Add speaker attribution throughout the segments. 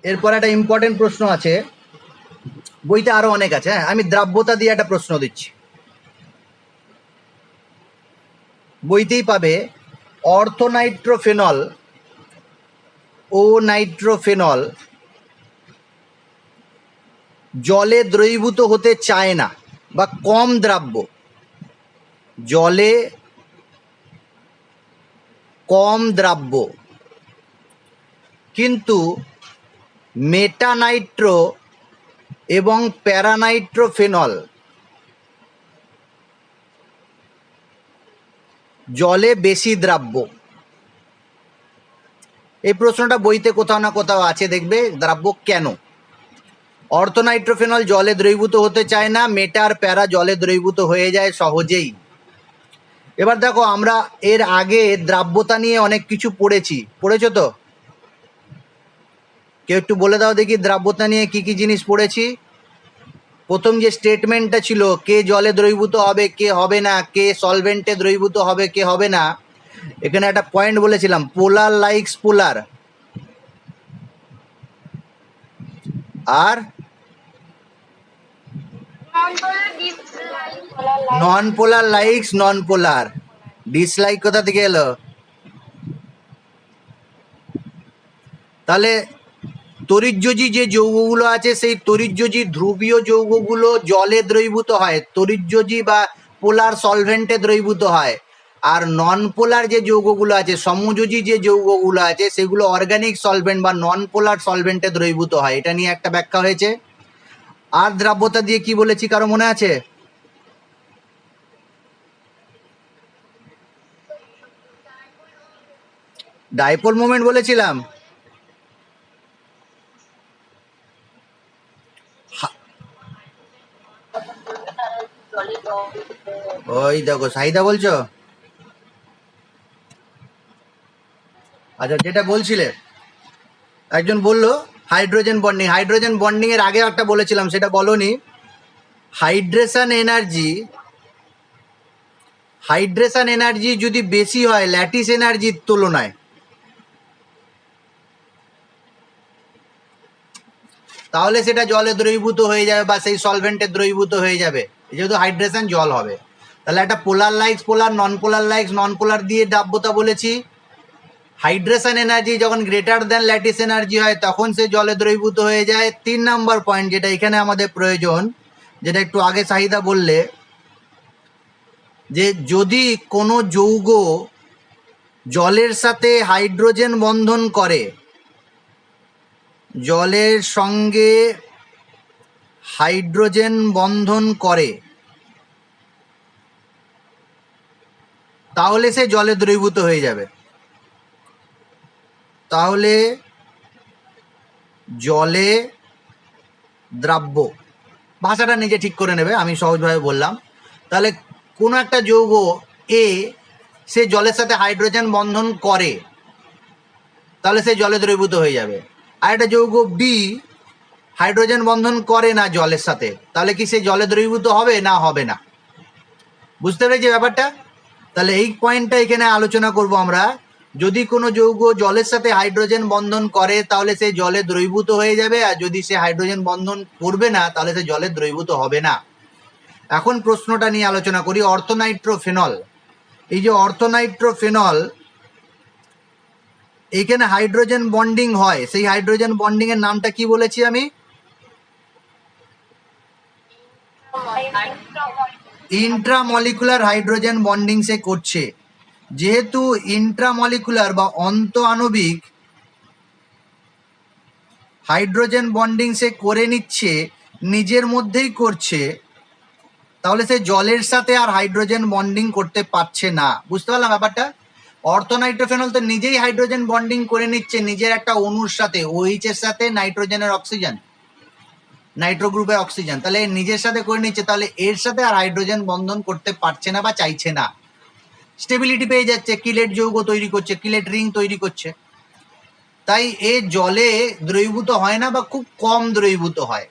Speaker 1: এরপর একটা ইম্পর্টেন্ট প্রশ্ন আছে, বইতে আরো অনেক আছে। হ্যাঁ, আমি দ্রাব্যতা দিয়ে একটা প্রশ্ন দিচ্ছি, বইতেই পাবে। অর্থোনাইট্রোফেনল ও নাইট্রোফেনল জলে দ্রবীভূত হতে চায় না বা কম দ্রাব্য, জলে কম দ্রাব্য, কিন্তু মেটানাইট্রো এবং প্যারানাইট্রোফেনল জলে বেশি দ্রাব্য। এই প্রশ্নটা বইতে কোথাও না কোথাও আছে, দেখবে দ্রাব্য কেন। অর্থোনাইট্রোফেনল জলে দ্রবীভূত হতে চায় না, মেটা আর প্যারা জলে দ্রবীভূত হয়ে যায় সহজেই। এবার দেখো, আমরা এর আগে দ্রাব্যতা নিয়ে অনেক কিছু পড়েছো তো? কেউ একটু বলে দাও দেখি, দ্রাব্যতা নিয়ে কি কি জিনিস পড়েছি। প্রথম যে স্টেটমেন্টটা ছিল, কে জলে দ্রবীভূত হবে কে হবে না, কে সলভেন্টে দ্রবীভূত হবে কে হবে না, এখানে একটা পয়েন্ট বলেছিলাম, পোলার লাইকস পোলার, আর নন পোলার লাইকস নন পোলার। ডিসলাইক কোথা থেকে এলো? তাহলে তড়িৎযোজী যে যৌগগুলো আছে, সেই তড়িৎযোজী ধ্রুবীয় যৌগগুলো জলে দ্রবীভূত হয়, তড়িৎযোজী বা পোলার সলভেন্টে দ্রবীভূত হয়। আর নন পোলার যে যৌগগুলো আছে, সমযোজী যে যৌগগুলো আছে, সেগুলো অর্গানিক সলভেন্ট বা নন পোলার সলভেন্টে দ্রবীভূত হয়। এটা নিয়ে একটা ব্যাখ্যা হয়েছে। আর দ্রাব্যতা দিয়ে কি বলেছি, কারো মনে আছে? ডাইপোল মোমেন্ট বলেছিলাম। ওই দেখো, সাহিদা বলছো? আচ্ছা, যেটা বলছিলে, একজন বললো হাইড্রোজেন বন্ডিং। হাইড্রোজেন বন্ডিং এর আগে একটা বলেছিলাম, সেটা বলনি। হাইড্রেশন এনার্জি যদি বেশি হয় ল্যাটিস এনার্জির তুলনায়, তাহলে সেটা জলে দ্রবীভূত হয়ে যাবে বা সেই সলভেন্টে দ্রবীভূত হয়ে যাবে, যেহেতু হাইড্রেশন জল হবে। তাহলে একটা পোলার লাইক্স পোলার, নন পোলার লাইক্স নন পোলার দিয়ে দ্রাব্যতা বলেছি। হাইড্রেশন এনার্জি যখন গ্রেটার দেন ল্যাটিস এনার্জি হয়, তখন সে জলে দ্রবীভূত হয়ে যায়। 3 নম্বর পয়েন্ট যেটা এখানে আমাদের প্রয়োজন, যেটা একটু আগে চাহিদা বললে, যে যদি কোনো যৌগ জলের সাথে হাইড্রোজেন বন্ধন করে, জলের সঙ্গে হাইড্রোজেন বন্ধন করে, তাহলে সে জলে দ্রবীভূত হয়ে যাবে। তাহলে জলে দ্রাব্য, ভাষাটা নিজে ঠিক করে নেবে, আমি সহজভাবে বললাম। তাহলে কোনো একটা যৌগ এ সে জলের সাথে হাইড্রোজেন বন্ধন করে, তাহলে সে জলে দ্রবীভূত হয়ে যাবে। আর একটা যৌগ বি হাইড্রোজেন বন্ধন করে না জলের সাথে, তাহলে কি সে জলে দ্রবীভূত হবে না হবে না? বুঝতে পেরেছি ব্যাপারটা? তাহলে এই পয়েন্টটা এখানে আলোচনা করব আমরা। যদি কোনো যৌগ জলের সাথে হাইড্রোজেন বন্ধন করে, তাহলে সে জলে দ্রবীভূত হয়ে যাবে, আর যদি সে হাইড্রোজেন বন্ধন করবে না, তাহলে সে জলে দ্রবীভূত হবে না। এখন প্রশ্নটা নিয়ে আলোচনা করি, অর্থোনাইট্রোফেনল। এই যে অর্থোনাইট্রোফেনল, এইখানে হাইড্রোজেন বন্ডিং হয়, সেই হাইড্রোজেন বন্ডিং এর নামটা কি বলেছি আমি? ইন্ট্রামলিকুলার হাইড্রোজেন বন্ডিং সে করছে। যেহেতু ইন্ট্রামলিকুলার বা অন্ত আণবিক হাইড্রোজেন বন্ডিং সে করে নিচ্ছে, নিজের মধ্যেই করছে, তাহলে সে জলের সাথে আর হাইড্রোজেন বন্ডিং করতে পারছে না। বুঝতে পারলাম ব্যাপারটা? অর্থোনাইট্রোফেনল তো নিজেই হাইড্রোজেন বন্ডিং করে নিচ্ছে নিজের একটা অণুর সাথে, OH এর সাথে নাইট্রোজেনের অক্সিজেন, নাইট্রো গ্রুপের অক্সিজেন, তাহলে নিজের সাথে করে নিচ্ছে, তাহলে এর সাথে আর হাইড্রোজেন বন্ধন করতে পারছে না বা চাইছে না। স্টেবিলিটি পেয়ে যাচ্ছে, কিলেট যৌগ তৈরি করছে, কিলেট রিং তৈরি করছে। তাই এ জলে দ্রবীভূত হয় না বা খুব কম দ্রবীভূত হয়।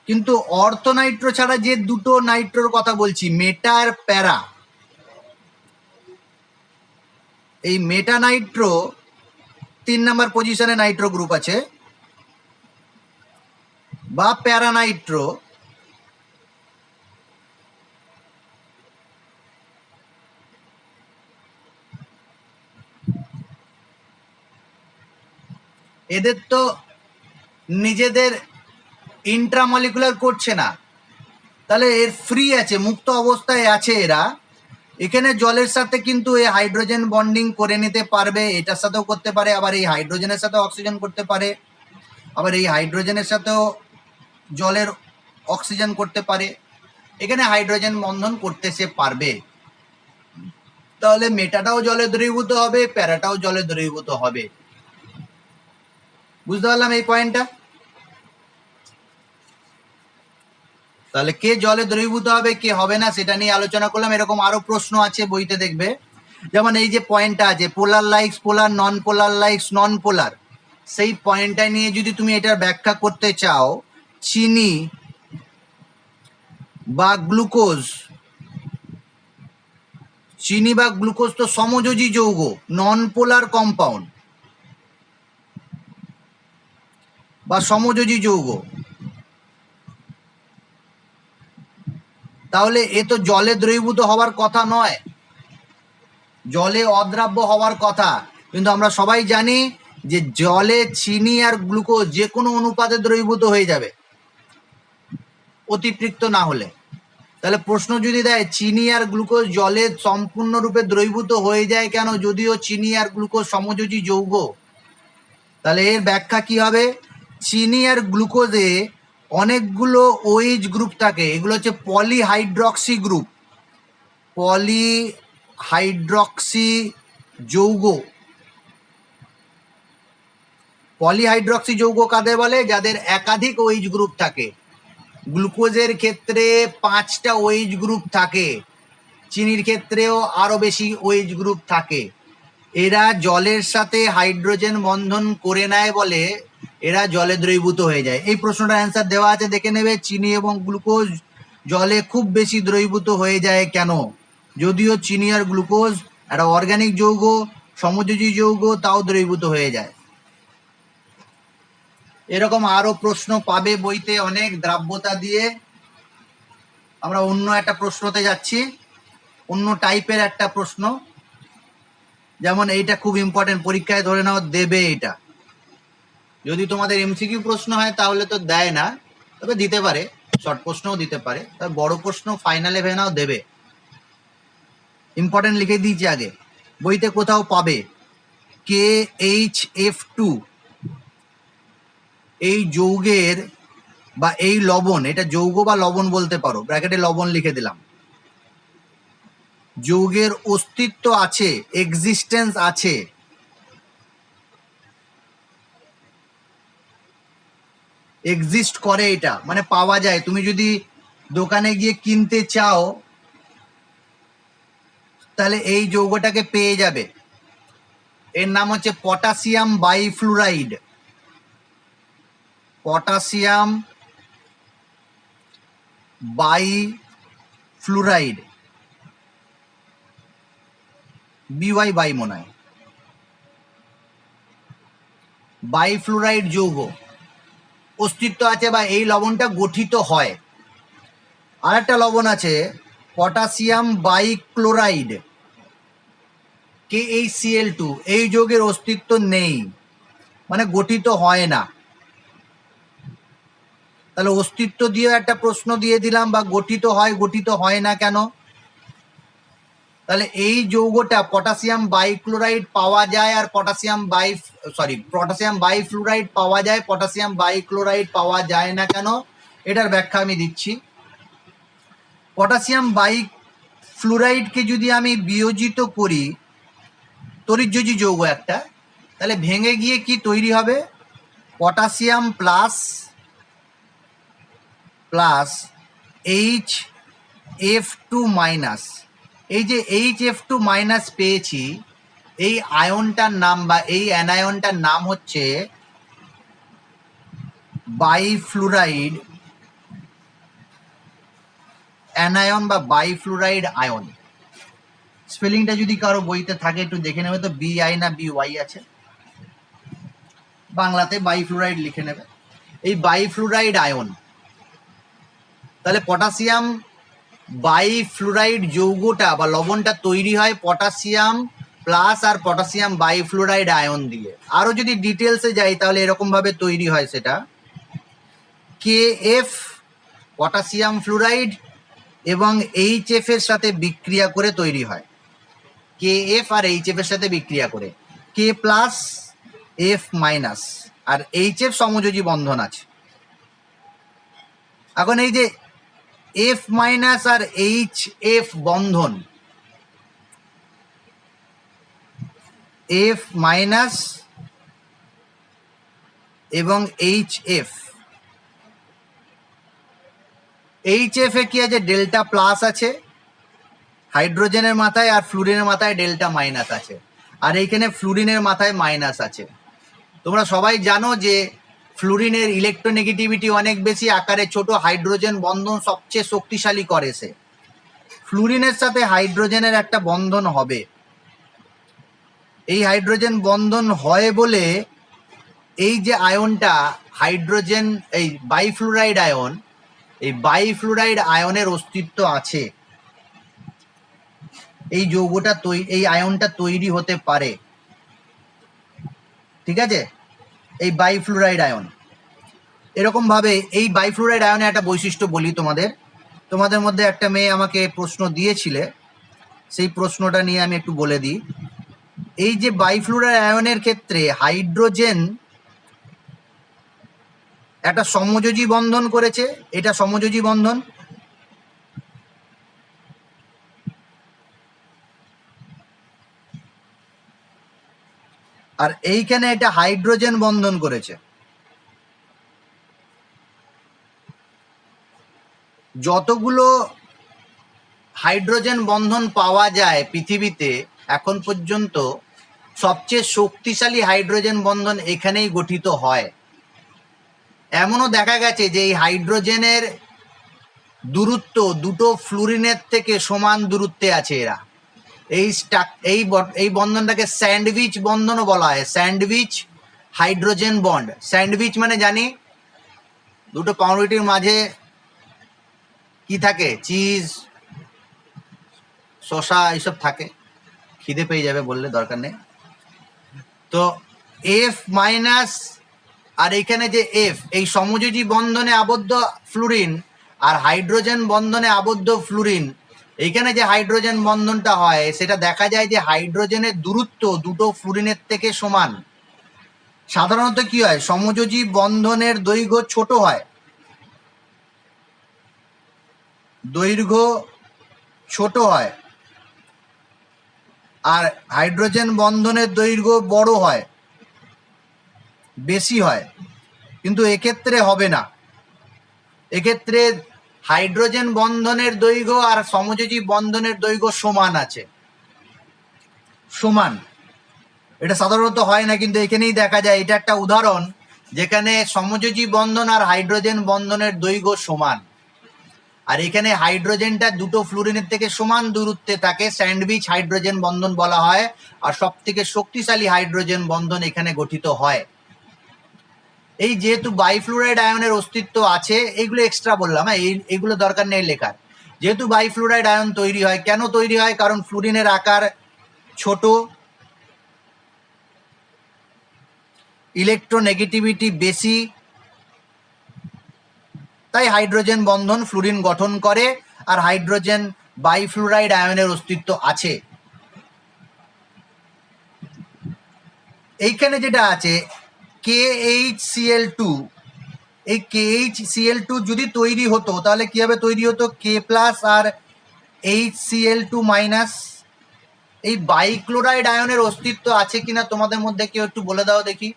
Speaker 1: কিন্তু অর্থোনাইট্রো ছাড়া যে দুটো নাইট্রোর কথা বলছি, মেটা আর প্যারা, এই মেটানাইট্রো 3 নাম্বার পজিশনে নাইট্রো গ্রুপ আছে বা প্যারানাইট্রো, এদের তো নিজেদের ইন্ট্রামলিকুলার করছে না, তাহলে এর ফ্রি আছে, মুক্ত অবস্থায় আছে এরা। এখানে জলের সাথে কিন্তু এই হাইড্রোজেন বন্ডিং করে নিতে পারবে, এটার সাথেও করতে পারে, আবার এই হাইড্রোজেনের সাথে অক্সিজেন করতে পারে, আবার এই হাইড্রোজেনের সাথেও জলের অক্সিজেন করতে পারে। এখানে হাইড্রোজেন বন্ধন করতে সে পারবে। তাহলে মেটাটাও জলে দ্রবীভূত হবে, প্যারাটাও জলে দ্রবীভূত হবে। বুঝতে পারলাম এই পয়েন্টটা? তাহলে কে জলে দ্রবীভূত হবে কে হবে না সেটা নিয়ে আলোচনা করলাম। এরকম আরো প্রশ্ন আছে বইতে দেখবে, যেমন এই যে পয়েন্টটা আছে পোলার লাইক্স পোলার, নন পোলার লাইক্স নন পোলার, সেই পয়েন্টটা নিয়ে যদি তুমি এটার ব্যাখ্যা করতে চাও, চিনি বা গ্লুকোজ, চিনি বা গ্লুকোজ তো সমযোজী যৌগ, নন পোলার কম্পাউন্ড বা সমযোজী যৌগ, তাহলে এ তো জলে দ্রবীভূত হওয়ার কথা নয়, জলে অদ্রাব্য হওয়ার কথা। কিন্তু আমরা সবাই জানি যে জলে চিনি আর গ্লুকোজ যে কোনো অনুপাতে দ্রবীভূত হয়ে যাবে অতিপৃক্ত না হলে। তাহলে প্রশ্ন যদি দেয় চিনি আর গ্লুকোজ জলে সম্পূর্ণরূপে দ্রবীভূত হয়ে যায় কেন, যদিও চিনি আর গ্লুকোজ সমযোজী যৌগ? তাহলে এর ব্যাখ্যা কি হবে? চিনি আর গ্লুকোজে অনেকগুলো ওএইচ গ্রুপ থাকে, এগুলো হচ্ছে পলিহাইড্রক্সি গ্রুপ, পলিহাইড্রক্সি যৌগ। পলিহাইড্রক্সি যৌগ কাদের বলে? যাদের একাধিক ওএইচ গ্রুপ থাকে। গ্লুকোজের ক্ষেত্রে 5টা ওএইচ গ্রুপ থাকে, চিনির ক্ষেত্রেও আরো বেশি ওএইচ গ্রুপ থাকে। এরা জলের সাথে হাইড্রোজেন বন্ধন করে নেয় বলে এরা জলে দ্রবীভূত হয়ে যায়। এই প্রশ্নটার অ্যান্সার দেওয়া আছে, দেখে নেবে। চিনি এবং গ্লুকোজ জলে খুব বেশি দ্রবীভূত হয়ে যায় কেন, যদিও চিনি আর গ্লুকোজ একটা অর্গানিক যৌগ, সমযোজী যৌগ, তাও দ্রবীভূত হয়ে যায়। এরকম আরো প্রশ্ন পাবে বইতে অনেক দ্রাব্যতা দিয়ে। আমরা অন্য একটা প্রশ্নতে যাচ্ছি, অন্য টাইপের একটা প্রশ্ন, যেমন এইটা খুব ইম্পর্টেন্ট, পরীক্ষায় ধরে নাও দেবে এটা। যদি তোমাদের এমসিকিউ প্রশ্ন হয় তাহলে তো দেয় না, তবে দিতে পারে, শর্ট প্রশ্নও দিতে পারে, তবে বড় প্রশ্ন ফাইনালে ভেনাও দেবে। ইম্পর্টেন্ট লিখে দিয়েছি আগে, বইতে কোথাও পাবে KHF2 এই যৌগের বা এই লবণ, এটা যৌগ বা লবণ বলতে পারো, ব্র্যাকেটে লবণ লিখে দিলাম, যৌগের অস্তিত্ব আছে, এক্সিস্টেন্স আছে। এক্সিস্ট করে, এটা মানে পাওয়া যায়। তুমি যদি দোকানে গিয়ে কিনতে চাও তাহলে এই যৌগটাকে পেয়ে যাবে। এর নাম হচ্ছে পটাশিয়াম বাইফ্লুরাইড। পটাশিয়াম বাইফ্লুরাইড, বিওয়াই বাই মনে হয়, বাইফ্লুরাইড যৌগ অস্তিত্ব আছে বা এই লবণটা গঠিত হয়। আর একটা লবণ আছে পটাশিয়াম বাইক্লোরাইড, KHCl2, এই যৌগের অস্তিত্ব নেই, মানে গঠিত হয় না। তাহলে অস্তিত্ব দিয়ে একটা প্রশ্ন দিয়ে দিলাম, বা গঠিত হয় না কেন? তাহলে এই যৌগটা পটাশিয়াম বাইক্লোরাইড পাওয়া যায় আর পটাশিয়াম বাইফ্লুরাইড পাওয়া যায়, পটাশিয়াম বাইক্লোরাইড পাওয়া যায় না কেন, এটার ব্যাখ্যা আমি দিচ্ছি। পটাশিয়াম বাইফ্লুরাইডকে যদি আমি বিয়োজিত করি, তড়িৎযোজী যৌগ একটা, তাহলে ভেঙে গিয়ে কি তৈরি হবে? Potassium plus HF2 minus. এই যে HF2 মাইনাস পেয়েছি, এই আয়নটার নাম বা এই অ্যানায়নটার নাম হচ্ছে বাইফ্লুরাইড অ্যানায়ন বা বাইফ্লুরাইড আয়ন। স্পেলিংটা যদি কারো বইতে থাকে একটু দেখে নেবে তো, BI না BY আছে। বাংলাতে বাইফ্লুরাইড লিখে নেবে। এই বাইফ্লুরাইড আয়ন, তাহলে পটাশিয়াম বাইফ্লুরাইড যৌগটা বা লবণটা তৈরি হয় পটাশিয়াম প্লাস আর পটাশিয়াম বাইফ্লুরাইড আয়ন দিয়ে। আরো যদি ডিটেলসে যাই তাহলে এরকম ভাবে তৈরি হয় সেটা KF পটাশিয়াম ফ্লুরাইড এবং HF এর সাথে বিক্রিয়া করে তৈরি হয়। KF আর HF এর সাথে বিক্রিয়া করে K প্লাস F মাইনাস আর HF সমযোজী বন্ধন আছে। এখন এই যে F মাইনাস আর HF বন্ধন, F মাইনাস এবং HF, HF এ কি আছে? ডেল্টা প্লাস আছে হাইড্রোজেনের মাথায়, আর ফ্লুরিনের মাথায় ডেল্টা মাইনাস আছে, আর এইখানে ফ্লুরিনের মাথায় মাইনাস আছে। তোমরা সবাই জানো যে ফ্লুরিনের ইলেকট্রোনেগেটিভিটি অনেক বেশি, আকারে ছোট, হাইড্রোজেন বন্ধন সবচেয়ে শক্তিশালী করে সে। ফ্লুরিনের সাথে হাইড্রোজেনের একটা বন্ধন হবে, এই হাইড্রোজেন বন্ধন হয় বলে এই যে আয়নটা হাইড্রোজেন, এই বাইফ্লুরাইড আয়ন, এই বাইফ্লুরাইড আয়নের অস্তিত্ব আছে। এই যৌগটা এই আয়নটা তৈরি হতে পারে, ঠিক আছে? এই বাইফ্লুরাইড আয়ন এরকম ভাবে, এই বাইফ্লুরাইড আয়নের একটা বৈশিষ্ট্য বলি তোমাদের মধ্যে একটা মেয়ে আমাকে প্রশ্ন দিয়েছিলে, সেই প্রশ্নটা নিয়ে আমি একটু বলে দিই। এই যে বাইফ্লুরাইড আয়নের ক্ষেত্রে হাইড্রোজেন একটা সমযোজী বন্ধন করেছে, এটা সমযোজী বন্ধন, আর এইখানে এটা হাইড্রোজেন বন্ধন করেছে। যতগুলো হাইড্রোজেন বন্ধন পাওয়া যায় পৃথিবীতে এখন পর্যন্ত, সবচেয়ে শক্তিশালী হাইড্রোজেন বন্ধন এখানেই গঠিত হয়। এমনও দেখা গেছে যে এই হাইড্রোজেনের দূরত্ব দুটো ফ্লুরিনের থেকে সমান দূরত্বে আছে এরা। এই বন্ধনটাকে স্যান্ডউইচ বন্ধনও বলা হয়, স্যান্ডউইচ হাইড্রোজেন বন্ড। স্যান্ডউইচ মানে জানি দুটো পাউরুটির মাঝে কি থাকে? চিজ, শসা এইসব থাকে, খিদে পেয়ে যাবে বললে দরকার নেই। তো F মাইনাস আর এখানে যে F, এই সমযোজী বন্ধনে আবদ্ধ ফ্লুরিন আর হাইড্রোজেন বন্ধনে আবদ্ধ ফ্লুরিন, এইখানে যে হাইড্রোজেন বন্ধনটা হয় সেটা দেখা যায় যে হাইড্রোজেনের দূরত্ব দুটো ফ্লুরিনের থেকে সমান। সাধারণত কি হয়? সমযোজী বন্ধনের দৈর্ঘ্য ছোট হয়, দৈর্ঘ্য ছোট হয়, আর হাইড্রোজেন বন্ধনের দৈর্ঘ্য বড় হয়, বেশি হয়। কিন্তু এক্ষেত্রে হবে না, এক্ষেত্রে হাইড্রোজেন বন্ধনের দৈর্ঘ্য আর সমযোজী বন্ধনের দৈর্ঘ্য সমান আছে, সমান। এটা সাধারণত হয় না, কিন্তু এখানেই দেখা যায়। এটা একটা উদাহরণ যেখানে সমযোজী বন্ধন আর হাইড্রোজেন বন্ধনের দৈর্ঘ্য সমান, আর এখানে হাইড্রোজেনটা দুটো ফ্লুরিনের থেকে সমান দূরত্বে থাকে, স্যান্ডউইচ হাইড্রোজেন বন্ধন বলা হয়। আর সব থেকে শক্তিশালী হাইড্রোজেন বন্ধন এখানে গঠিত হয়। এই যেহেতু বাইফ্লুরাইড আয়নের অস্তিত্ব আছে, এগুলো এক্সট্রা বললাম, হ্যাঁ, এইগুলো দরকার নেই লেখার। যেহেতু বাইফ্লুরাইড আয়ন তৈরি হয়, কেন তৈরি হয়? কারণ ফ্লুরিনের আকার ছোট, ইলেকট্রোনেগেটিভিটি বেশি, তাই হাইড্রোজেন বন্ধন ফ্লুরিন গঠন করে, আর হাইড্রোজেন বাইফ্লুরাইড আয়নের অস্তিত্ব আছে। এইখানে যেটা আছে KHCl2, এই KHCl2 যদি তৈরি হতো তাহলে কিভাবে তৈরি হতো? K প্লাস আর HCl2 মাইনাস। এই বাইক্লোরাইড আয়নের অস্তিত্ব আছে কিনা তোমাদের মধ্যে কেউ একটু বলে দাও দেখি।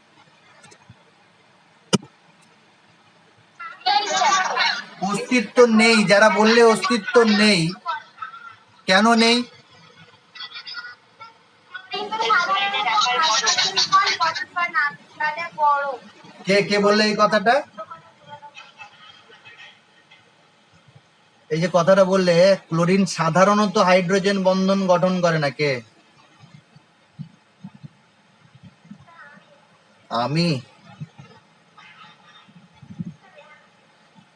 Speaker 1: অস্তিত্ব নেই। যারা বললে অস্তিত্ব নেই, কেন নেই? কে বললে এই কথাটা? এই যে কথাটা বললে, ক্লোরিন সাধারণত হাইড্রোজেন বন্ধন গঠন করে না, কে? আমি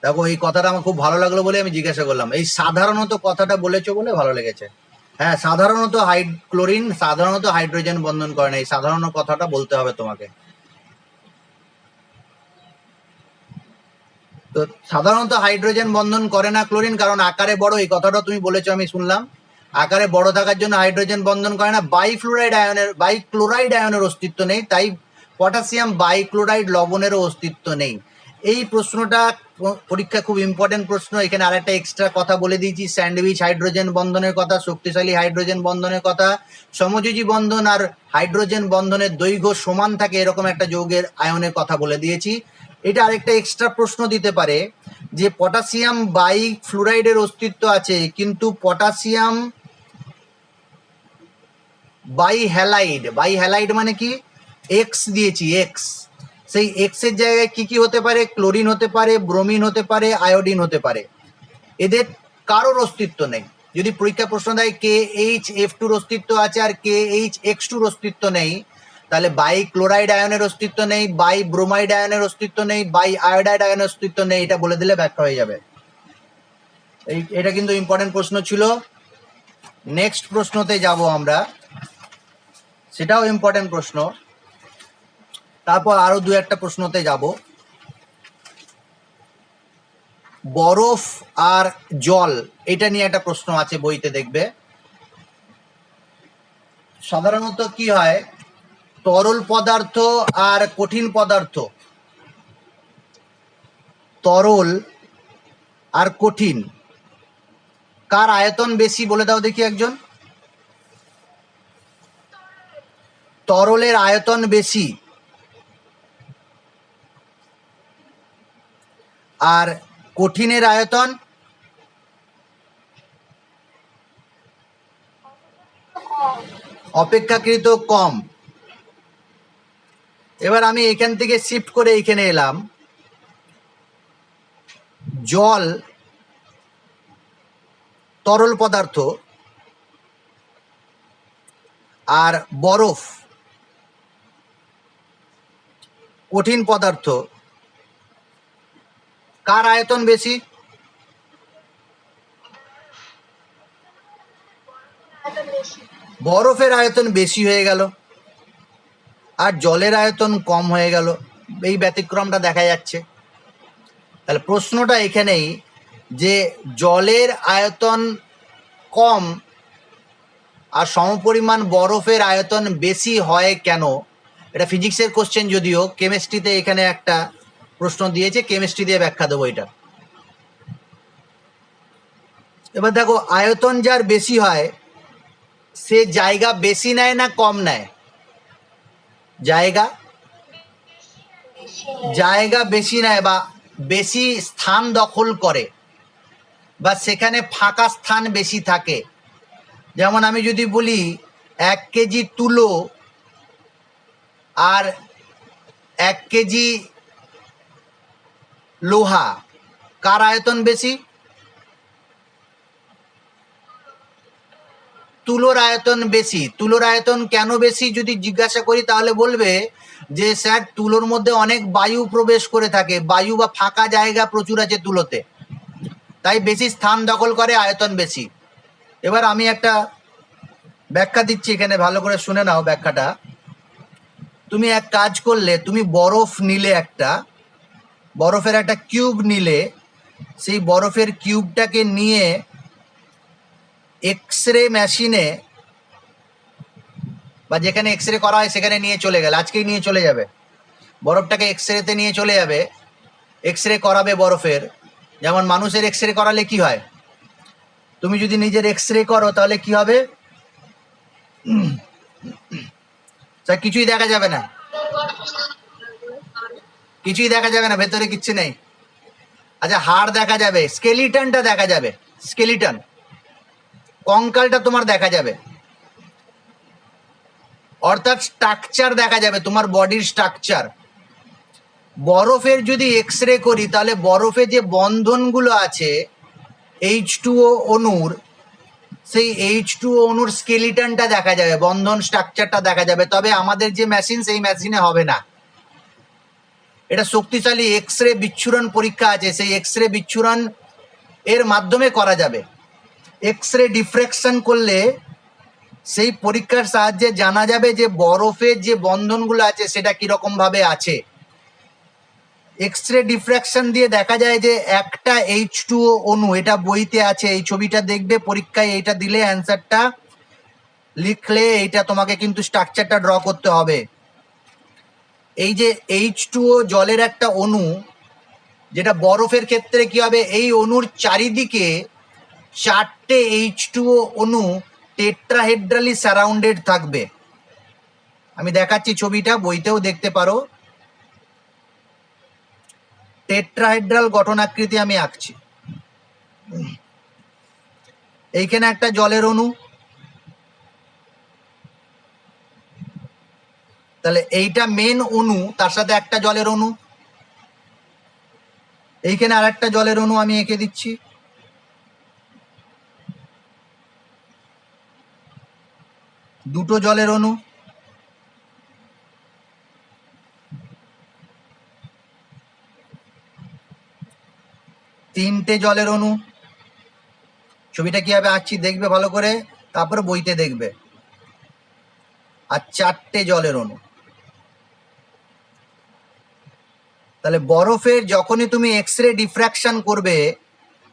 Speaker 1: দেখো এই কথাটা আমার খুব ভালো লাগলো বলে আমি জিজ্ঞাসা করলাম, এই সাধারণত কথাটা বলেছো বলে ভালো লেগেছে। হ্যাঁ, সাধারণত ক্লোরিন সাধারণত হাইড্রোজেন বন্ধন করে না, এই সাধারণ কথাটা বলতে হবে তোমাকে। তো সাধারণত হাইড্রোজেন বন্ধন করে না ক্লোরিন, কারণ আকারে বড়, এই কথাটা তুমি বলেছো আমি শুনলাম। আকারে বড় থাকার জন্য হাইড্রোজেন বন্ধন করে না। বাইক্লোরাইড আয়নের অস্তিত্ব নেই, তাই পটাশিয়াম বাইক্লোরাইড লবণেরও অস্তিত্ব নেই। এই প্রশ্নটা পরীক্ষা খুব ইম্পর্টেন্ট প্রশ্ন। এখানে আরেকটা এক্সট্রা কথা বলে দিয়েছি, স্যান্ডউইচ হাইড্রোজেন বন্ধনের কথা, শক্তিশালী হাইড্রোজেন বন্ধনের কথা, সমযোজী বন্ধন আর হাইড্রোজেন বন্ধনের দৈর্ঘ্য সমান থাকে এরকম একটা যৌগের আয়নের কথা বলে দিয়েছি। এটা আরেকটা এক্সট্রা প্রশ্ন দিতে পারে যে পটাশিয়াম বাইফ্লুরাইডের অস্তিত্ব আছে, কিন্তু পটাশিয়াম বাইহ্যালাইড মানে কি, এক্স দিয়েছি, এক্স, সেই এক্স এর জায়গায় কি কি হতে পারে, ক্লোরিন হতে পারে, ব্রোমিন হতে পারে, আয়োডিন হতে পারে, এদের কারোর অস্তিত্ব নেই। যদি পরীক্ষা প্রশ্ন দেয় KHF2 অস্তিত্ব আছে আর KHX2 অস্তিত্ব নেই, তাহলে বাইক্লোরাইড আয়নের অস্তিত্ব নেই, ব্রোমাইড আয়নের অস্তিত্ব নেই, আয়োডাইড আয়নের অস্তিত্ব নেই, এটা বলে দিলে ব্যাখ্যা হয়ে যাবে। এটা কিন্তু ইম্পর্টেন্ট প্রশ্ন ছিল। নেক্সট প্রশ্নতে যাব আমরা, সেটাও ইম্পর্টেন্ট প্রশ্ন। তারপর আরো দু একটা প্রশ্নতে যাব। বরফ আর জল, এটা নিয়ে একটা প্রশ্ন আছে বইতে, দেখবে। সাধারণত কি হয়, তরল পদার্থ আর কঠিন পদার্থ, তরল আর কঠিন, কার আয়তন বেশি বলে দাও দেখি একজন। তরলের আয়তন বেশি আর কঠিনের আয়তন অপেক্ষাকৃত কম। এবার আমি এখান থেকে শিফট করে এখানে এলাম। জল তরল পদার্থ আর বরফ কঠিন পদার্থ, কার আয়তন বেশি? বরফের আয়তন বেশি হয়ে গেল আর জলের আয়তন কম হয়ে গেল, এই ব্যতিক্রমটা দেখা যাচ্ছে। তাহলে প্রশ্নটা এখানেই যে জলের আয়তন কম আর সমপরিমাণ বরফের আয়তন বেশি হয় কেন, এটা ফিজিক্সের কোশ্চেন, যদিও কেমিস্ট্রিতে এখানে একটা প্রশ্ন দিয়েছে, কেমিস্ট্রি দিয়ে ব্যাখ্যা দেবো এটা। এবার দেখো, আয়তন যার বেশি হয় সে জায়গা বেশি নেয় না কম নেয়? জায়গা বেশি নেয় বা বেশি স্থান দখল করে, বা সেখানে ফাঁকা স্থান বেশি থাকে। যেমন আমি যদি বলি 1 কেজি তুলো আর 1 কেজি লোহা, কার আয়তন বেশি? তুলোর আয়তন বেশি। তুলোর আয়তন কেন বেশি যদি জিজ্ঞাসা করি, তাহলে বলবে যে স্যার তুলোর মধ্যে অনেক বায়ু প্রবেশ করে থাকে, বায়ু বা ফাঁকা জায়গা প্রচুর আছে তুলোতে, তাই বেশি স্থান দখল করে, আয়তন বেশি। এবার আমি একটা ব্যাখ্যা দিচ্ছি, এখানে ভালো করে শুনে নাও ব্যাখ্যাটা। তুমি এক কাজ করলে, তুমি বরফ নিলে, বরফের একটা কিউব নিলে, সেই বরফের কিউবটাকে নিয়ে এক্স রে মেশিনে বা যেখানে এক্স রে করা হয় সেখানে নিয়ে চলে গেলে, আজকেই নিয়ে চলে যাবে বরফটাকে, এক্স রেতে নিয়ে চলে যাবে, এক্স রে করাবে বরফের। যেমন মানুষের এক্স রে করালে কি হয়, তুমি যদি নিজের এক্স রে করো তাহলে কি হবে, স্যার কিছুই দেখা যাবে না, কিছুই দেখা যাবে না, ভেতরে কিচ্ছু নেই। আচ্ছা, হাড় দেখা যাবে, স্কেলিটনটা দেখা যাবে, স্কেলিটন, কঙ্কালটা তোমার দেখা যাবে, অর্থাৎ স্ট্রাকচার দেখা যাবে, তোমার বডির স্ট্রাকচার। বরফের যদি এক্স রে করি তাহলে বরফে যে বন্ধনগুলো আছে H2O অণুর, সেই H2O অণুর স্কেলিটনটা দেখা যাবে, বন্ধন স্ট্রাকচারটা দেখা যাবে। তবে আমাদের যে মেশিন, সেই মেশিনে হবে না। এটা শক্তিশালী এক্স রে বিচ্ছুরণ পরীক্ষা আছে, সেই এক্স রে বিচ্ছুরণ এর মাধ্যমে করা যাবে। এক্স রে ডিফ্র্যাকশন করলে সেই পরীক্ষার সাহায্যে জানা যাবে যে বরফের যে বন্ধনগুলো আছে সেটা কিরকম ভাবে আছে। এক্স রে ডিফ্র্যাকশন দিয়ে দেখা যায় যে একটা H2O অণু, এটা বইতে আছে, এই ছবিটা দেখবে, পরীক্ষায় এইটা দিলে অ্যান্সারটা লিখলে এইটা তোমাকে কিন্তু স্ট্রাকচারটা ড্র করতে হবে। এই যে H2O জলের একটা অণু, যেটা বরফের ক্ষেত্রে কি হবে, এই অণুর চারিদিকে 4টে H2O অণু টেট্রাহেড্রালি সারাউন্ডেড থাকবে। আমি দেখাচ্ছি ছবিটা, বইতেও দেখতে পারো। টেট্রাহেড্রাল গঠনাকৃতি আমি আঁকছি। এইখানে একটা জলের অণু, তাহলে এইটা মেন অণু, তার সাথে একটা জলের অণু। এইখানে আর একটা জলের অণু আমি এঁকে দিচ্ছি। দুটো জলের অণু, তিনটে জলের অণু। ছবিটা কিভাবে আঁকছি দেখবে ভালো করে, তারপরে বইতে দেখবে। আর 4টে জলের অণু। তাহলে বরফের যখনই তুমি এক্স রে ডিফ্র্যাকশন করবে,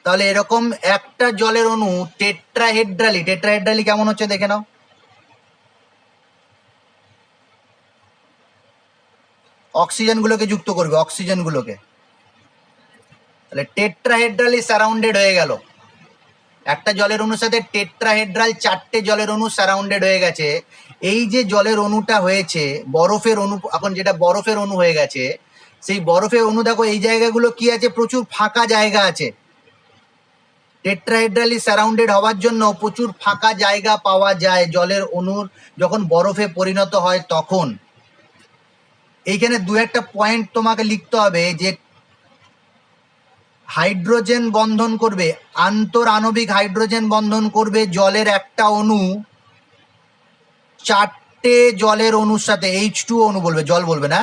Speaker 1: তাহলে এরকম একটা জলের অণু টেট্রাহেড্রালি, টেট্রাহেড্রালি কেমন হচ্ছে দেখে নাও। অক্সিজেনগুলোকে যুক্ত করবে, অক্সিজেনগুলোকে, তাহলে টেট্রাহেড্রালি সারাউন্ডেড হয়ে গেল। একটা জলের অণুর সাথে টেট্রাহেড্রাল 4টে জলের অণু সারাউন্ডেড হয়ে গেছে। এই যে জলের অণুটা হয়েছে বরফের অণু, এখন যেটা বরফের অণু হয়ে গেছে, সেই বরফের অণু দেখো এই জায়গাগুলো কি আছে, প্রচুর ফাঁকা জায়গা আছে। টেট্রাহেড্রালি সারাউন্ডেড হওয়ার জন্য প্রচুর ফাঁকা জায়গা পাওয়া যায় জলের অণুর যখন বরফে পরিণত হয় তখন। এইখানে দু একটা পয়েন্ট তোমাকে লিখতে হবে, যে হাইড্রোজেন বন্ধন করবে, আন্তরাণবিক হাইড্রোজেন বন্ধন করবে জলের একটা অণু 4টে জলের অণুর সাথে। H2O অণু বলবে, জল বলবে না।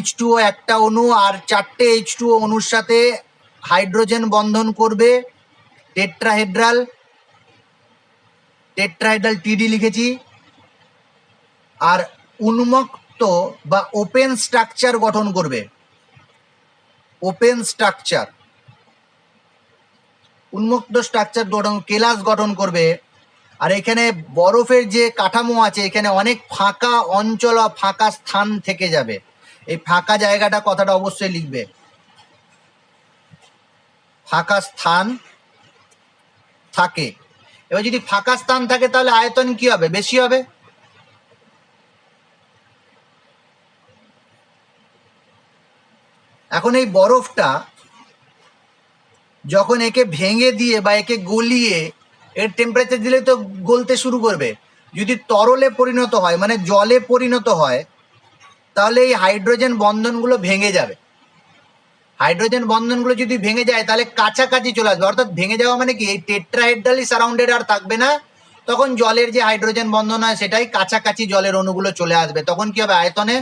Speaker 1: H2O একটা অণু আর 4টে H2O অণুর সাথে হাইড্রোজেন বন্ধন করবে টেট্রাহেড্রাল, টেট্রাহেড্রাল টিডি লিখেছি। আর উন্মুক্ত বা ওপেন স্ট্রাকচার গঠন করবে, ওপেন স্ট্রাকচার, উন্মুক্ত স্ট্রাকচার গঠন, কেলাস গঠন করবে। আর এখানে বরফের যে কাঠামো আছে, এখানে অনেক ফাঁকা অঞ্চল বা ফাঁকা স্থান থেকে যাবে। এই ফাঁকা জায়গাটা কথাটা অবশ্যই লিখবে, ফাঁকা স্থান থাকে। এবার যদি ফাঁকা স্থান থাকে তাহলে আয়তন কি হবে, বেশি হবে। এখন এই বরফটা যখন একে ভেঙে দিয়ে বা একে গলিয়ে, এর টেম্পারেচার দিলে তো গলতে শুরু করবে। যদি তরলে পরিণত হয়, মানে জলে পরিণত হয়, তাহলে এই হাইড্রোজেন বন্ধনগুলো ভেঙে যাবে। হাইড্রোজেন বন্ধনগুলো যদি ভেঙে যায় তাহলে কাছাকাছি চলে আসবে, অর্থাৎ ভেঙে যাওয়া মানে কি, এই টেট্রাহেড্রালি সারাউন্ডেড আর থাকবে না, তখন জলের যে হাইড্রোজেন বন্ধন হয় সেটাই কাছাকাছি জলের অণুগুলো চলে আসবে। তখন কি হবে, আয়তনে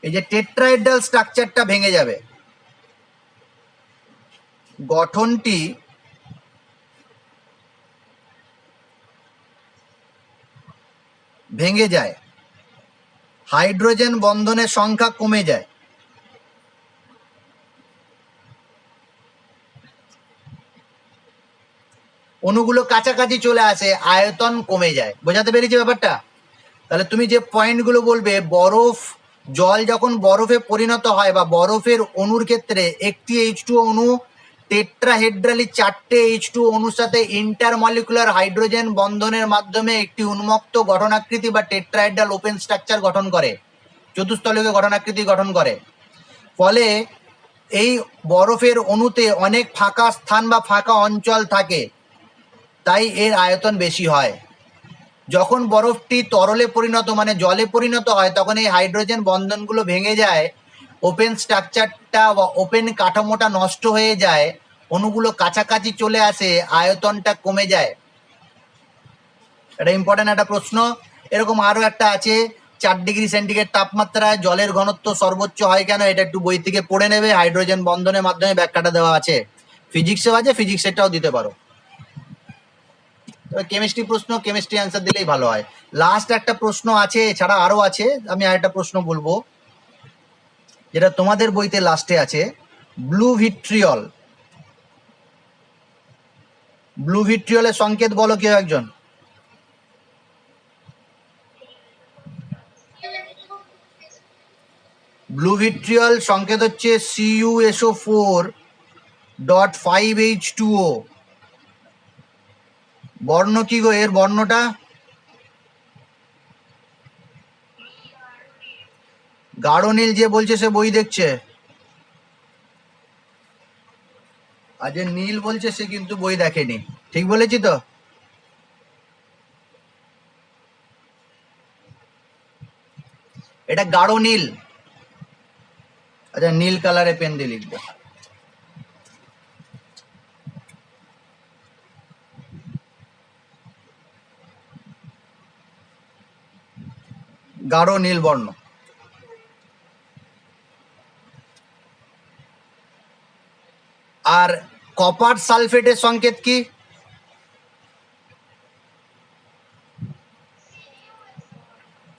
Speaker 1: এই যে টেট্রাহেড্রাল স্ট্রাকচারটা ভেঙে যাবে, গঠনটি ভেঙে যায়, হাইড্রোজেন বন্ধনের সংখ্যা কমে যায়। অণুগুলো কাছাকাছি চলে আসে, আয়তন কমে যায়। বোঝাতে পেরেছি ব্যাপারটা? তাহলে তুমি যে পয়েন্টগুলো বলবে, বরফ, জল যখন বরফে পরিণত হয় বা বরফের অণুর ক্ষেত্রে একটি H2O অণু টেট্রাহেড্রালি 4টে H2O অণুর সাথে ইন্টারমলিকুলার হাইড্রোজেন বন্ধনের মাধ্যমে একটি উন্মুক্ত গঠনাকৃতি বা টেট্রাহেড্রাল ওপেন স্ট্রাকচার গঠন করে, চতুস্তলীয় গঠনাকৃতি গঠন করে। ফলে এই বরফের অণুতে অনেক ফাঁকা স্থান বা ফাঁকা অঞ্চল থাকে, তাই এর আয়তন বেশি হয়। যখন বরফটি তরলে পরিণত মানে জলে পরিণত হয়, তখন এই হাইড্রোজেন বন্ধনগুলো ভেঙে যায়, ওপেন স্ট্রাকচারটা বা ওপেন কাঠামোটা নষ্ট হয়ে যায়, অণুগুলো কাছাকাছি চলে আসে, আয়তনটা কমে যায়। এটা ইম্পর্টেন্ট একটা প্রশ্ন। এরকম আরও একটা আছে, 4°C তাপমাত্রায় জলের ঘনত্ব সর্বোচ্চ হয় কেন, এটা একটু বই থেকে পড়ে নেবে। হাইড্রোজেন বন্ধনের মাধ্যমে ব্যাখ্যাটা দেওয়া আছে, ফিজিক্সেও আছে, ফিজিক্সেরটাও দিতে পারো। কেমিস্ট্রি প্রশ্ন কেমিস্ট্রি অ্যান্সার দিলেই ভালো হয়। লাস্ট একটা প্রশ্ন আছে, এছাড়া আরো আছে, আমি আরেকটা প্রশ্ন বলবো যেটা তোমাদের বইতে লাস্টে আছে। ব্লু ভিট্রিয়ল, ব্লু ভিট্রিয়লের সংকেত বলো কেউ একজন। ব্লু ভিট্রিয়ল সংকেত হচ্ছে CuSO4.5H2O। বর্ণ কি গো এর বর্ণটা? গাঢ় নীল যে বলছে সে বই দেখছে, আর যে নীল বলছে সে কিন্তু বই দেখেনি। ঠিক বলেছি তো? এটা গাঢ় নীল। আচ্ছা, নীল কালারে পেন দিয়ে লিখবো। গাঢ় নীল বর্ণ। আর কপার সালফেটের সংকেত কি?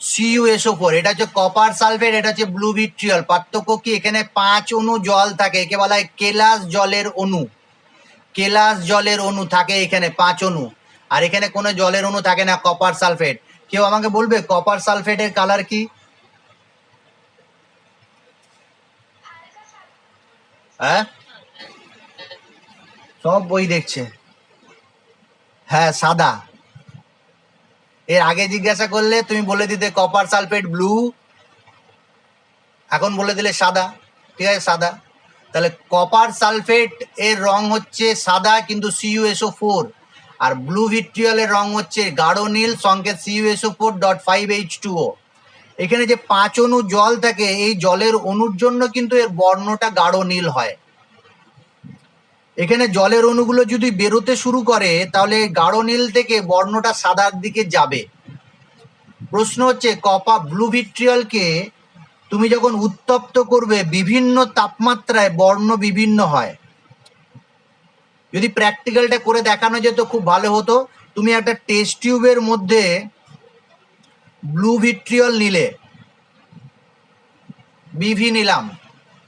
Speaker 1: CuSO4। এটা হচ্ছে কপার সালফেট, এটা হচ্ছে ব্লু ভিট্রিয়ল। পার্থক্য কি? এখানে 5 অণু জল থাকে, একে বলা হয় কেলাস জলের অণু। কেলাস জলের অণু থাকে এখানে 5 অণু, আর এখানে কোনো জলের অণু থাকে না, কপার সালফেট। কেউ আমাকে বলবে কপার সালফেটের কালার কি? হ্যাঁ, সব বই দেখছে। হ্যাঁ, সাদা। এর আগে জিজ্ঞাসা করলে তুমি বলে দিতে কপার সালফেট ব্লু, এখন বলে দিলে সাদা। ঠিক আছে, সাদা। তাহলে কপার সালফেট এর রং হচ্ছে সাদা, কিন্তু CuSO4। আর ব্লু ভিট্রিয়লের রং হচ্ছে গাঢ় নীল, সংকেত CuSO4.5H2O। এখানে যে 5 অণু জল থাকে, এই জলের অণুর জন্য কিন্তু এর বর্ণটা গাঢ় নীল হয়। এখানে জলের অণুগুলো যদি বেরোতে শুরু করে, তাহলে গাঢ় নীল থেকে বর্ণটা সাদার দিকে যাবে। প্রশ্ন হচ্ছে ব্লু ভিট্রিয়লকে তুমি যখন উত্তপ্ত করবে, বিভিন্ন তাপমাত্রায় বর্ণ বিভিন্ন হয়। যদি প্র্যাকটিক্যালটা করে দেখানো যেত খুব ভালো হতো। তুমি একটা টেস্ট টিউবের মধ্যে ব্লু ভিট্রিয়ল নিলে, বিভি নিলাম,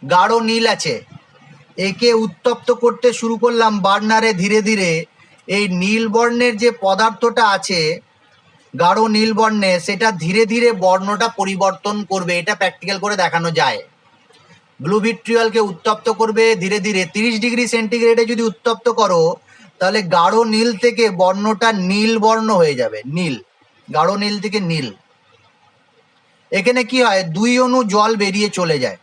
Speaker 1: গাঢ় নীল আছে, একে উত্তপ্ত করতে শুরু করলাম বার্নারে ধীরে ধীরে। এই নীল বর্ণের যে পদার্থটা আছে গাঢ় নীল বর্ণে, সেটা ধীরে ধীরে বর্ণটা পরিবর্তন করবে। এটা প্র্যাকটিক্যাল করে দেখানো যায়। ব্লু ভিট্রিয়লকে উত্তপ্ত করবে ধীরে ধীরে, 30°C যদি উত্তপ্ত করো, তাহলে গাঢ় নীল থেকে বর্ণটা নীল বর্ণ হয়ে যাবে। নীল, গাঢ় নীল থেকে নীল। এখানে কি হয়, 2 অণু জল বেরিয়ে চলে যায়,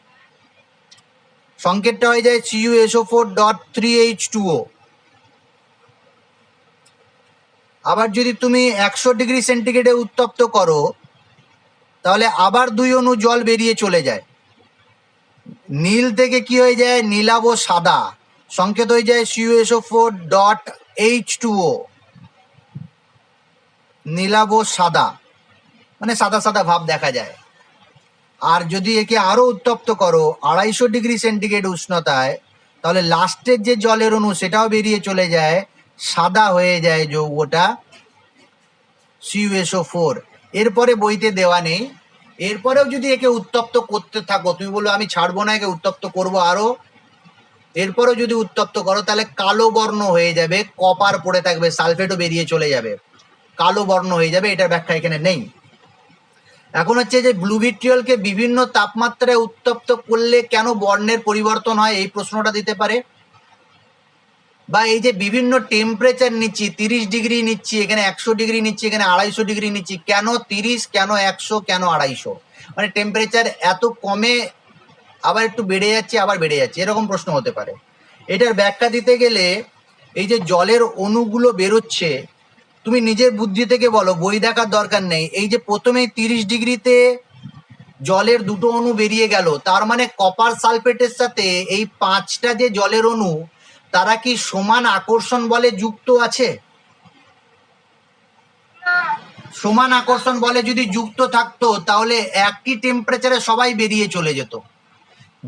Speaker 1: সংকেতটা হয়ে যায় CuSO4.3H2O। আবার যদি তুমি 100°C উত্তপ্ত করো, তাহলে আবার 2 অণু জল বেরিয়ে চলে যায়, নীল থেকে কি হয়ে যায়, নীলাভ সাদা, সংকেত হয়ে যায় CuSO4.H2O। নীলাভ সাদা মানে সাদা সাদা ভাব দেখা যায়। আর যদি একে আরো উত্তপ্ত করো 250°C উষ্ণতায়, তাহলে লাস্টের যে জলের অণু সেটাও বেরিয়ে চলে যায়, সাদা হয়ে যায় যৌগটা CuSO4। এরপরে বইতে দেওয়া নেই। এরপরেও যদি একে উত্তপ্ত করতে থাকো, তুমি বলো আমি ছাড়বো না, একে উত্তপ্ত করবো আরো, এরপরেও যদি উত্তপ্ত করো, তাহলে কালো বর্ণ হয়ে যাবে, কপার পড়ে থাকবে, সালফেটও বেরিয়ে চলে যাবে, কালো বর্ণ হয়ে যাবে। এটার ব্যাখ্যা এখানে নেই। এখন হচ্ছে যে ব্লু ভিট্রিয়লকে বিভিন্ন তাপমাত্রায় উত্তপ্ত করলে কেন বর্ণের পরিবর্তন হয়, এই প্রশ্নটা দিতে পারে। বা এই যে বিভিন্ন টেম্পারেচার নিচ্ছি, 30° নিচ্ছি, এখানে 100° নিচ্ছি, এখানে 250° নিচ্ছি, কেন 30, কেন 100, কেন 250? মানে টেম্পারেচার এত কমে আবার একটু বেড়ে যাচ্ছে, আবার বেড়ে যাচ্ছে, এরকম প্রশ্ন হতে পারে। এটার ব্যাখ্যা দিতে গেলে এই যে জলের অণুগুলো বেরোচ্ছে, তুমি নিজের বুদ্ধি থেকে বলো, বই দেখার দরকার নেই। এই যে প্রথমে 30°তে জলের 2টো অণু বেরিয়ে গেল, তার মানে কপার সালফেটের সাথে এই 5টা যে জলের অণু, তারা কি সমান আকর্ষণ বলে যুক্ত আছে? সমান আকর্ষণ বলে যদি যুক্ত থাকতো তাহলে একই টেম্পারেচারে সবাই বেরিয়ে চলে যেত।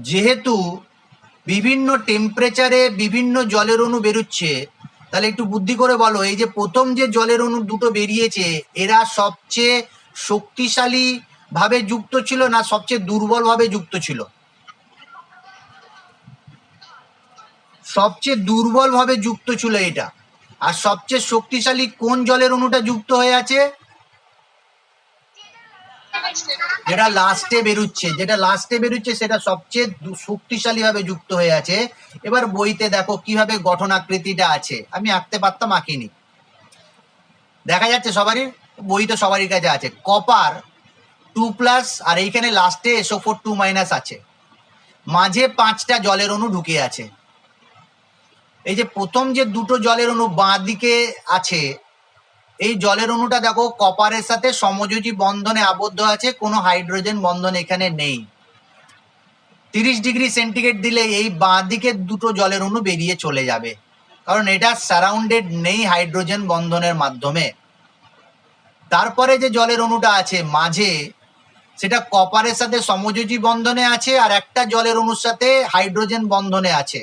Speaker 1: যেহেতু বিভিন্ন টেম্পারেচারে বিভিন্ন জলের অণু বেরোচ্ছে, তাহলে একটু বুদ্ধি করে বলো, এই যে প্রথম যে জলের অণু দুটো বেরিয়েছে এরা সবচেয়ে শক্তিশালী ভাবে যুক্ত ছিল না সবচেয়ে দুর্বল ভাবে যুক্ত ছিল? সবচেয়ে দুর্বল ভাবে যুক্ত ছিল এটা। আর সবচেয়ে শক্তিশালী কোন জলের অণুটা যুক্ত হয়ে আছে? যেটা লাস্টে বেরোচ্ছে সেটা সবচেয়ে শক্তিশালী ভাবে যুক্ত হয়ে আছে। এবার বইতে দেখো কিভাবে গঠন আকৃতিটা আছে, আমি আঁকতে পারতাম আঁকিনি। দেখা যাচ্ছে সবারই, বই তো সবারই কাছে আছে। কপার 2+ আর এইখানে লাস্টে SO4 2- আছে, মাঝে 5টা জলের অণু ঢুকে আছে। এই যে প্রথম যে দুটো জলের অণু বাঁ দিকে আছে, এই জলের অণুটা দেখো কপারের সাথে সমযোজী বন্ধনে আবদ্ধ আছে, কোনো হাইড্রোজেন বন্ধন এখানে নেই। 30°C দিলে এই বাঁ দিকের দুটো জলের অণু বেরিয়ে চলে যাবে, কারণ এটা সারাউন্ডেড নেই হাইড্রোজেন বন্ধনের মাধ্যমে। তারপরে যে জলের অণুটা আছে মাঝে, সেটা কপারের সাথে সমযোজী বন্ধনে আছে আর একটা জলের অণুর সাথে হাইড্রোজেন বন্ধনে আছে।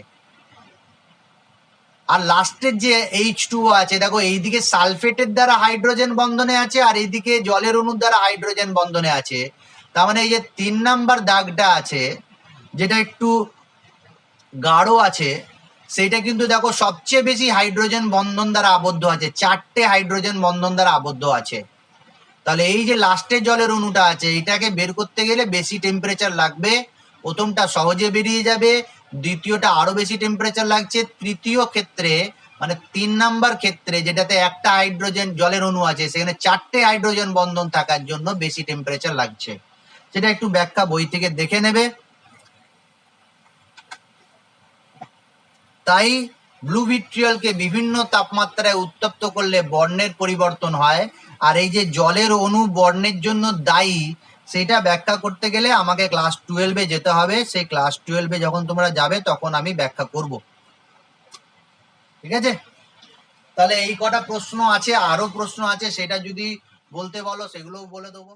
Speaker 1: আর লাস্টের যে H2O আছে দেখো, এইদিকে সালফেটের দ্বারা হাইড্রোজেন বন্ধনে আছে আর এইদিকে জলের অণুর দ্বারা হাইড্রোজেন বন্ধনে আছে। তার মানে এই যে 3 নাম্বার দাগটা আছে যেটা একটু গাঢ় আছে, সেটা কিন্তু দেখো সবচেয়ে বেশি হাইড্রোজেন বন্ধন দ্বারা আবদ্ধ আছে, 4টে হাইড্রোজেন বন্ধন দ্বারা আবদ্ধ আছে। তাহলে এই যে লাস্টের জলের অণুটা আছে এটাকে বের করতে গেলে বেশি টেম্পারেচার লাগবে। প্রথমটা সহজে বেরিয়ে যাবে, দ্বিতীয়টা আরো বেশি টেম্পারেচার লাগছে, তৃতীয় ক্ষেত্রে মানে 3 নাম্বার ক্ষেত্রে যেটাতে একটা হাইড্রোজেন জলের অণু আছে সেখানে 4টে হাইড্রোজেন বন্ধন থাকার জন্য বেশি টেম্পারেচার লাগছে। সেটা একটু ব্যাখ্যা বই থেকে দেখে নেবে। তাই ব্লু ভিট্রিয়লকে বিভিন্ন তাপমাত্রায় উত্তপ্ত করলে বর্ণের পরিবর্তন হয়। আর এই যে জলের অণু বর্ণের জন্য দায়ী সেটা ব্যাখ্যা করতে গেলে আমাকে ক্লাস 12-এ যেতে হবে। সেই ক্লাস 12-এ যখন তোমরা যাবে তখন আমি ব্যাখ্যা করব। ঠিক আছে, তাহলে এই কটা প্রশ্ন আছে, আরো প্রশ্ন আছে, সেটা যদি বলতে বলো সেগুলোও বলে দেবো।